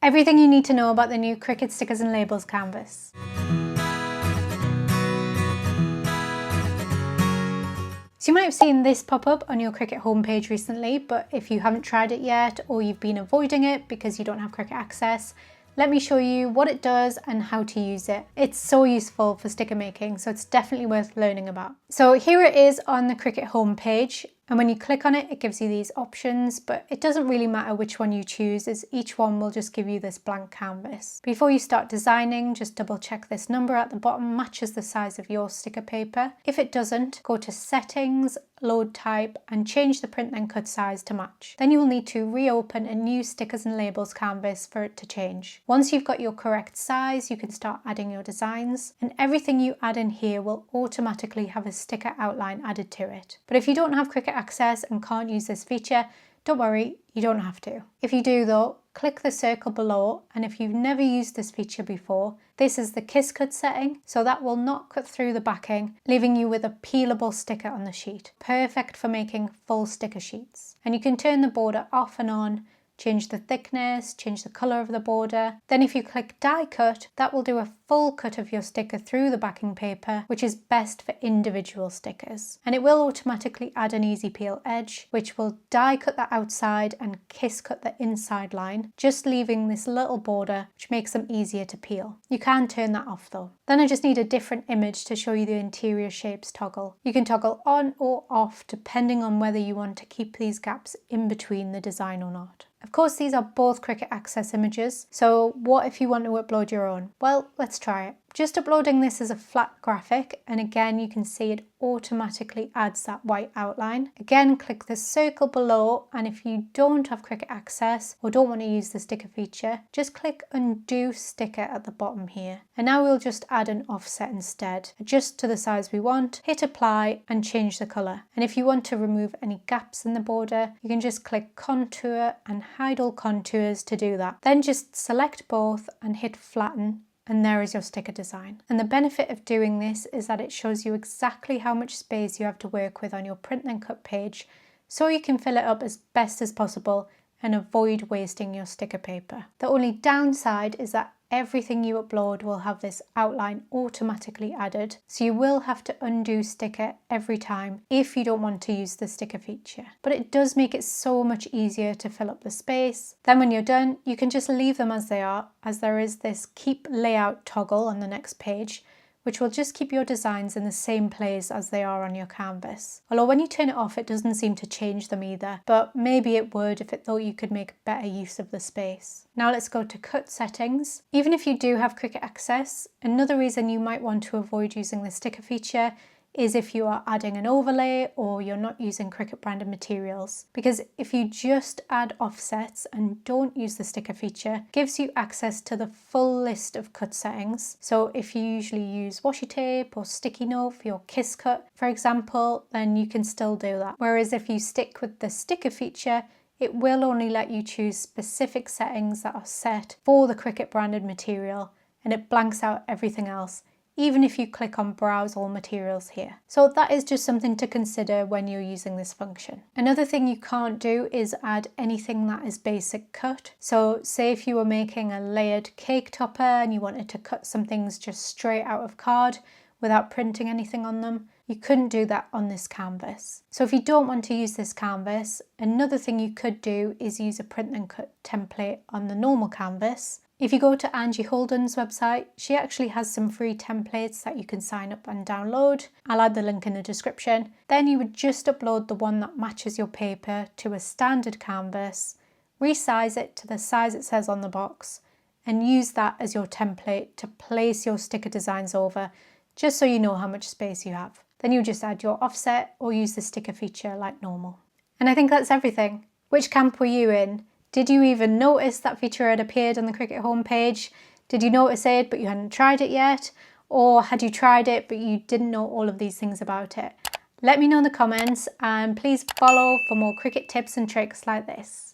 everything you need to know about the new Cricut Stickers and Labels canvas. So you might have seen this pop up on your Cricut homepage recently, but if you haven't tried it yet or you've been avoiding it because you don't have Cricut Access, let me show you what it does and how to use it. It's so useful for sticker making, so it's definitely worth learning about. So here it is on the Cricut homepage. And when you click on it, it gives you these options, but it doesn't really matter which one you choose, as each one will just give you this blank canvas. Before you start designing, just double check this number at the bottom matches the size of your sticker paper. If it doesn't, go to Settings, Load Type, and change the print and cut size to match. Then you will need to reopen a new Stickers and Labels canvas for it to change. Once you've got your correct size, you can start adding your designs, and everything you add in here will automatically have a sticker outline added to it. But if you don't have Cricut Access and can't use this feature, don't worry, you don't have to. If you do though, click the circle below, and if you've never used this feature before, this is the kiss cut setting, so that will not cut through the backing, leaving you with a peelable sticker on the sheet. Perfect for making full sticker sheets. And you can turn the border off and on, change the thickness, change the colour of the border. Then if you click die cut, that will do a full cut of your sticker through the backing paper, which is best for individual stickers. And it will automatically add an easy peel edge, which will die cut the outside and kiss cut the inside line, just leaving this little border, which makes them easier to peel. You can turn that off though. Then I just need a different image to show you the interior shapes toggle. You can toggle on or off depending on whether you want to keep these gaps in between the design or not. Of course, these are both Cricut Access images, so what if you want to upload your own? Well, let's try it. Just uploading this as a flat graphic, and again you can see it automatically adds that white outline. Again, click the circle below, and if you don't have Cricut Access or don't want to use the sticker feature, just click undo sticker at the bottom here. And now we'll just add an offset instead. Adjust to the size we want, hit apply and change the colour. And if you want to remove any gaps in the border, you can just click contour and hide all contours to do that. Then just select both and hit flatten, and there is your sticker design. And the benefit of doing this is that it shows you exactly how much space you have to work with on your print and cut page, so you can fill it up as best as possible and avoid wasting your sticker paper. The only downside is that everything you upload will have this outline automatically added, so you will have to undo sticker every time if you don't want to use the sticker feature. But it does make it so much easier to fill up the space. Then when you're done, you can just leave them as they are, as there is this keep layout toggle on the next page, which will just keep your designs in the same place as they are on your canvas. Although when you turn it off, it doesn't seem to change them either, but maybe it would if it thought you could make better use of the space. Now let's go to cut settings. Even if you do have Cricut Access, another reason you might want to avoid using the sticker feature is if you are adding an overlay or you're not using Cricut branded materials. Because if you just add offsets and don't use the sticker feature, it gives you access to the full list of cut settings. So if you usually use washi tape or sticky note for your kiss cut, for example, then you can still do that. Whereas if you stick with the sticker feature, it will only let you choose specific settings that are set for the Cricut branded material, and it blanks out everything else, even if you click on Browse All Materials here. So that is just something to consider when you're using this function. Another thing you can't do is add anything that is basic cut. So say if you were making a layered cake topper and you wanted to cut some things just straight out of card without printing anything on them, you couldn't do that on this canvas. So if you don't want to use this canvas, another thing you could do is use a print and cut template on the normal canvas. If you go to Angie Holden's website, she actually has some free templates that you can sign up and download. I'll add the link in the description. Then you would just upload the one that matches your paper to a standard canvas, resize it to the size it says on the box, and use that as your template to place your sticker designs over, just so you know how much space you have. Then you just add your offset or use the sticker feature like normal. And I think that's everything. Which camp were you in? Did you even notice that feature had appeared on the Cricut homepage? Did you notice it but you hadn't tried it yet? Or had you tried it but you didn't know all of these things about it? Let me know in the comments, and please follow for more Cricut tips and tricks like this.